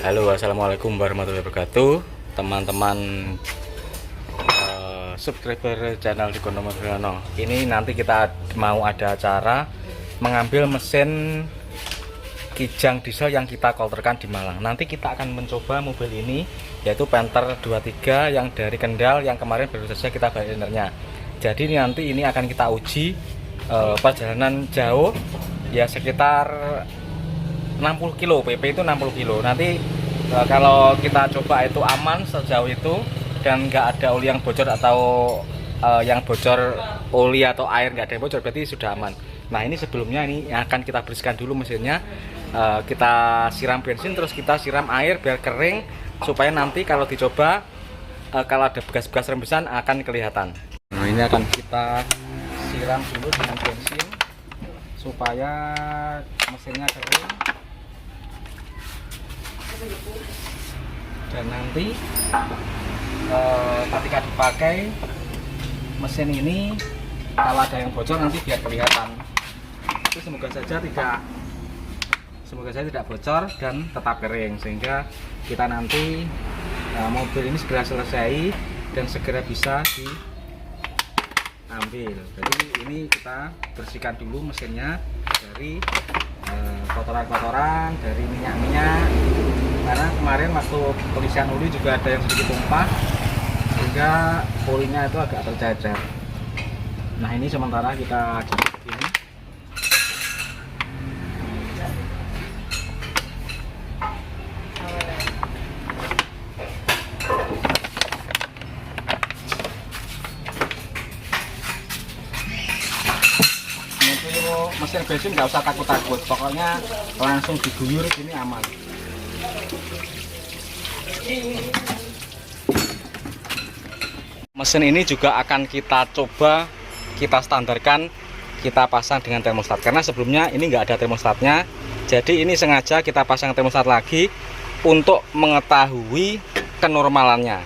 Halo, assalamualaikum warahmatullahi wabarakatuh, teman-teman subscriber channel Dikono Mobilano. Ini nanti kita mau ada acara mengambil mesin Kijang diesel yang kita kolterkan di Malang. Nanti kita akan mencoba mobil ini, yaitu Panther 23 yang dari Kendal, yang kemarin baru saja kita balik rendernya. Jadi nanti ini akan kita uji perjalanan jauh, ya sekitar 60 kilo, PP itu 60 kilo. Nanti kalau kita coba itu aman sejauh itu dan nggak ada oli yang bocor atau yang bocor oli atau air nggak ada yang bocor, berarti sudah aman. Nah, ini sebelumnya ini akan kita bersihkan dulu mesinnya, kita siram bensin, terus kita siram air biar kering, supaya nanti kalau dicoba kalau ada bekas-bekas rembesan akan kelihatan. Nah, ini akan kita siram dulu dengan bensin supaya mesinnya kering. Dan nanti ketika dipakai mesin ini, kalau ada yang bocor nanti biar kelihatan. Tapi semoga saja tidak bocor dan tetap kering, sehingga kita nanti mobil ini segera selesai dan segera bisa diambil. Jadi ini kita bersihkan dulu mesinnya dari kotoran-kotoran, dari minyak-minyak, karena kemarin waktu pengisian oli juga ada yang sedikit tumpah sehingga olinya itu agak tercecer. Nah, ini sementara kita begini. Mesin bensin nggak usah takut-takut, pokoknya langsung diguyur ini aman. Mesin ini juga akan kita coba, kita standarkan, kita pasang dengan termostat, karena sebelumnya ini nggak ada termostatnya. Jadi ini sengaja kita pasang termostat lagi untuk mengetahui kenormalannya.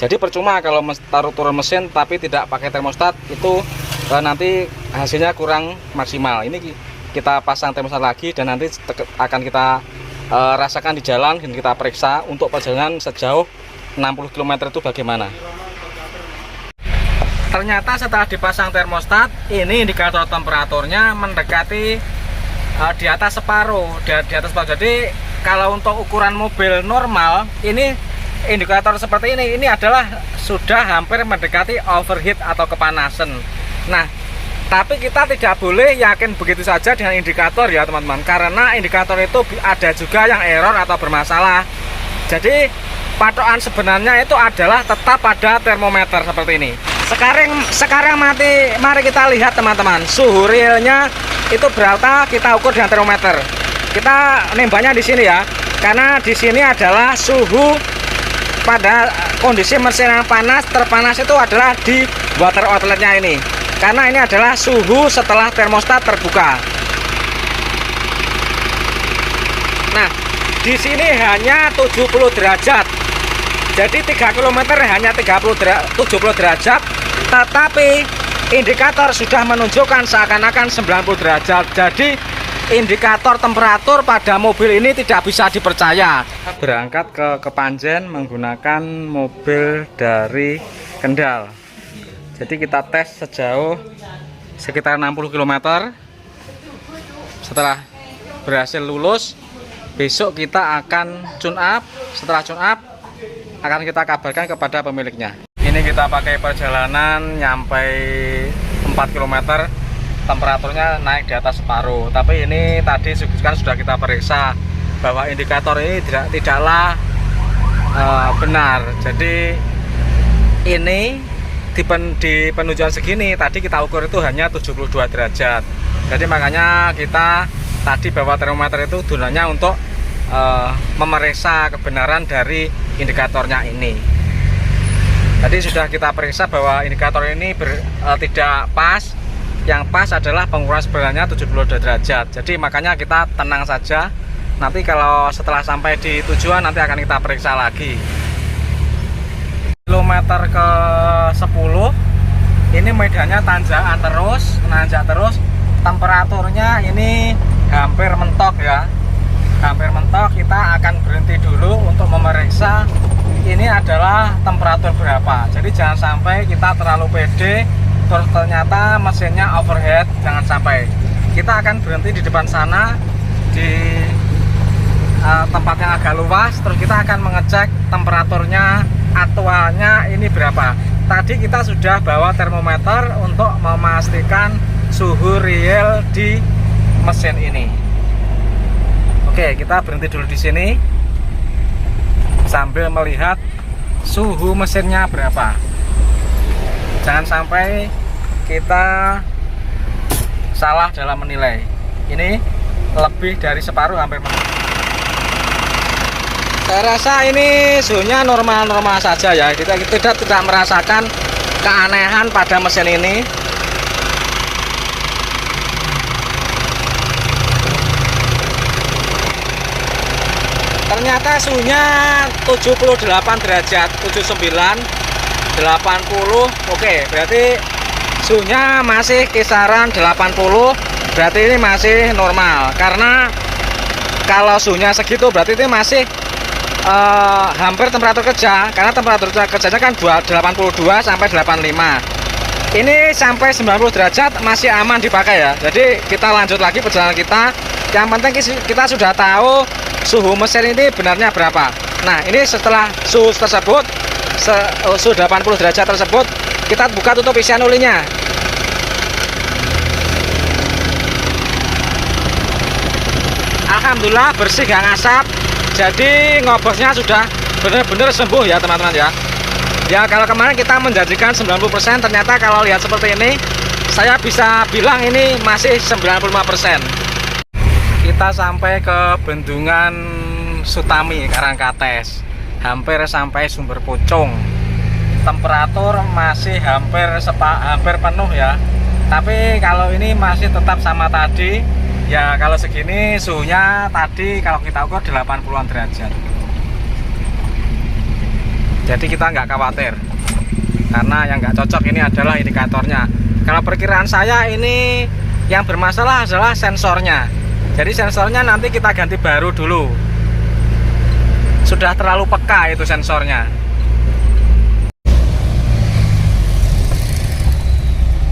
Jadi percuma kalau taruh turun mesin tapi tidak pakai termostat, itu nanti hasilnya kurang maksimal. Ini kita pasang termostat lagi dan nanti akan kita rasakan di jalan dan kita periksa untuk perjalanan sejauh 60 km itu bagaimana. Ternyata setelah dipasang termostat, ini indikator temperaturnya mendekati di atas separuh, di atas separuh. Jadi kalau untuk ukuran mobil normal, ini indikator seperti ini adalah sudah hampir mendekati overheat atau kepanasan. Nah, tapi kita tidak boleh yakin begitu saja dengan indikator ya teman-teman, karena indikator itu ada juga yang error atau bermasalah. Jadi patokan sebenarnya itu adalah tetap pada termometer seperti ini. Sekarang mari kita lihat teman-teman, suhu realnya itu berapa, kita ukur dengan termometer. Kita nembaknya di sini ya, karena di sini adalah suhu pada kondisi mesin yang panas, terpanas itu adalah di water outletnya ini, karena ini adalah suhu setelah termostat terbuka. Nah, di sini hanya 70 derajat. Jadi 3 km hanya 70 derajat, tetapi indikator sudah menunjukkan seakan-akan 90 derajat. Jadi indikator temperatur pada mobil ini tidak bisa dipercaya. Berangkat ke Kepanjen menggunakan mobil dari Kendal. Jadi kita tes sejauh sekitar 60 km. Setelah berhasil lulus, besok kita akan tune up. Setelah tune up akan kita kabarkan kepada pemiliknya. Ini kita pakai perjalanan nyampe 4 km, temperaturnya naik di atas separuh. Tapi ini tadi kan sudah kita periksa bahwa indikator ini tidaklah benar. Jadi ini di penunjukan segini tadi kita ukur itu hanya 72 derajat. Jadi makanya kita tadi bawa termometer itu gunanya untuk memeriksa kebenaran dari indikatornya ini. Tadi sudah kita periksa bahwa indikator ini tidak pas. Yang pas adalah pengukuran sebenarnya 72 derajat. Jadi makanya kita tenang saja. Nanti kalau setelah sampai di tujuan nanti akan kita periksa lagi. Kilometer ke 10 ini medannya nanjak terus, temperaturnya ini hampir mentok ya, hampir mentok. Kita akan berhenti dulu adalah temperatur berapa. Jadi jangan sampai kita terlalu pede terus ternyata mesinnya overheat. Jangan sampai. Kita akan berhenti di depan sana di tempat yang agak luas, terus kita akan mengecek temperaturnya aktualnya ini berapa. Tadi kita sudah bawa termometer untuk memastikan suhu real di mesin ini. Oke, kita berhenti dulu di sini sambil melihat suhu mesinnya berapa. Jangan sampai kita salah dalam menilai. Ini lebih dari separuh, hampir. Saya rasa ini suhunya normal-normal saja ya. Kita tidak merasakan keanehan pada mesin ini. Ternyata suhunya 78 derajat, 79, 80. Oke, berarti suhunya masih kisaran 80. Berarti ini masih normal. Karena kalau suhunya segitu berarti ini masih hampir temperatur kerja. Karena temperatur kerjanya kan 82 sampai 85. Ini sampai 90 derajat masih aman dipakai ya. Jadi kita lanjut lagi perjalanan kita. Yang penting kita sudah tahu suhu mesin ini benarnya berapa. Nah, ini setelah suhu tersebut, suhu 80 derajat tersebut, kita buka tutup isian olinya. Alhamdulillah bersih, gak ngasap. Jadi ngobosnya sudah benar-benar sembuh ya teman-teman ya. Ya kalau kemarin kita menjanjikan 90%, ternyata kalau lihat seperti ini saya bisa bilang ini masih 95%. Kita sampai ke bendungan Sutami Karangkates, hampir sampai Sumber Pucung. Temperatur masih hampir penuh ya. Tapi kalau ini masih tetap sama tadi. Ya kalau segini suhunya tadi kalau kita ukur 80-an derajat. Jadi kita nggak khawatir. Karena yang nggak cocok ini adalah indikatornya. Kalau perkiraan saya ini yang bermasalah adalah sensornya. Jadi sensornya nanti kita ganti baru dulu. Sudah terlalu peka itu sensornya.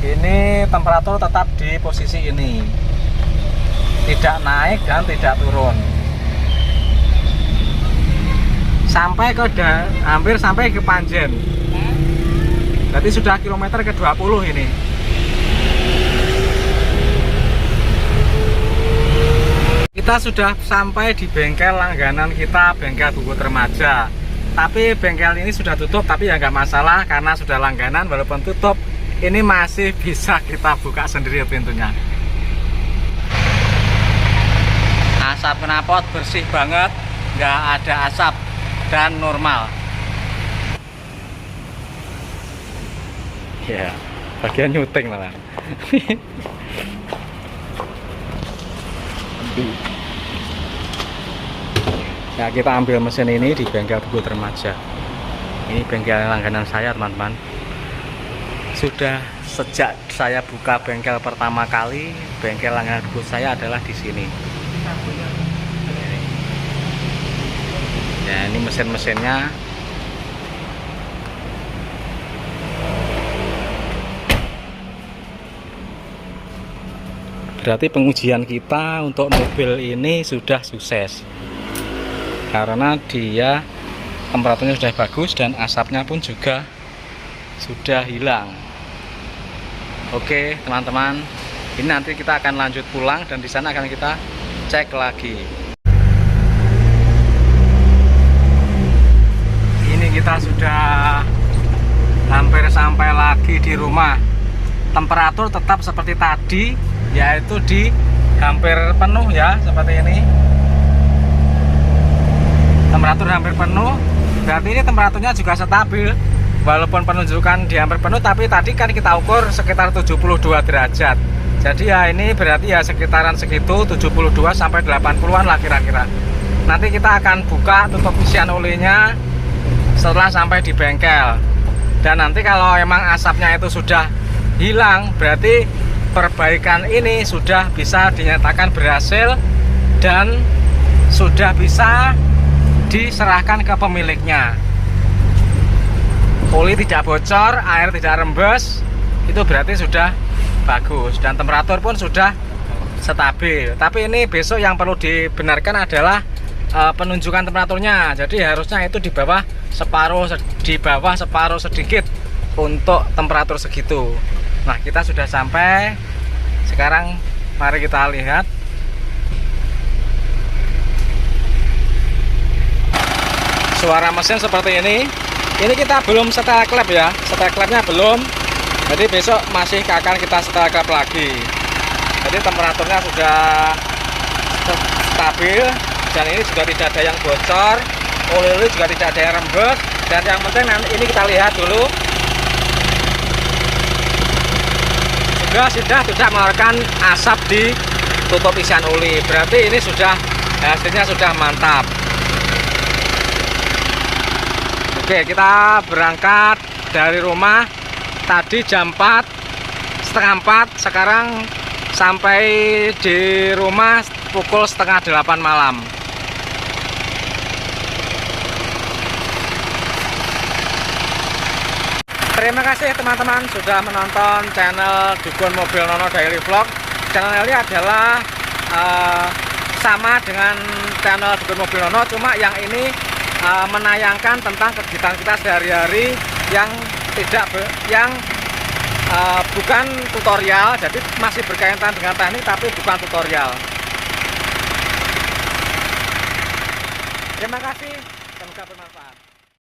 Ini temperatur tetap di posisi ini. Tidak naik dan tidak turun. Sampai ke hampir sampai ke Panjen. Berarti sudah kilometer ke 20 ini. Kita sudah sampai di bengkel langganan kita, bengkel Bubut Remaja. Tapi bengkel ini sudah tutup, tapi ya nggak masalah karena sudah langganan. Walaupun tutup, ini masih bisa kita buka sendiri pintunya. Asap knalpot bersih banget, nggak ada asap dan normal. Ya, bagian nyuting malah. Ya, kita ambil mesin ini di bengkel Bubut Remaja. Ini bengkel langganan saya teman-teman. Sudah sejak saya buka bengkel pertama kali, bengkel langganan Bubut saya adalah di sini. Ya, ini mesin-mesinnya. Berarti pengujian kita untuk mobil ini sudah sukses. Karena dia temperaturnya sudah bagus dan asapnya pun juga sudah hilang. Oke teman-teman, ini nanti kita akan lanjut pulang dan di sana akan kita cek lagi. Ini kita sudah hampir sampai lagi di rumah. Temperatur tetap seperti tadi, yaitu di hampir penuh ya, seperti ini. Temperatur hampir penuh, berarti ini temperaturnya juga stabil. Walaupun penunjukan di hampir penuh, tapi tadi kan kita ukur sekitar 72 derajat. Jadi ya ini berarti ya sekitaran segitu, 72 sampai 80-an lah kira-kira. Nanti kita akan buka tutup isian olinya setelah sampai di bengkel. Dan nanti kalau emang asapnya itu sudah hilang, berarti perbaikan ini sudah bisa dinyatakan berhasil dan sudah bisa diserahkan ke pemiliknya. oli tidak bocor, air tidak rembes, itu berarti sudah bagus dan temperatur pun sudah stabil. Tapi ini besok yang perlu dibenarkan adalah penunjukan temperaturnya. Jadi harusnya itu di bawah separuh sedikit untuk temperatur segitu. Nah, kita sudah sampai. Sekarang mari kita lihat. Suara mesin seperti ini. Ini kita belum setel klep ya. Setel klepnya belum. Jadi besok masih akan kita setel klep lagi. Jadi temperaturnya sudah stabil dan ini juga tidak ada yang bocor, oli juga tidak ada yang rembes. Dan yang penting nanti ini kita lihat dulu, sudah tidak mengeluarkan asap di tutup isian oli. Berarti ini sudah hasilnya sudah mantap. Oke, kita berangkat dari rumah tadi jam 4:30, sekarang sampai di rumah pukul 7:30 malam. Terima kasih teman-teman sudah menonton channel Dukun Mobil Nono Daily Vlog. Channel ini adalah sama dengan channel Dukun Mobil Nono, cuma yang ini menayangkan tentang kegiatan kita sehari-hari yang bukan tutorial, jadi masih berkaitan dengan teknik tapi bukan tutorial. Terima kasih, semoga bermanfaat.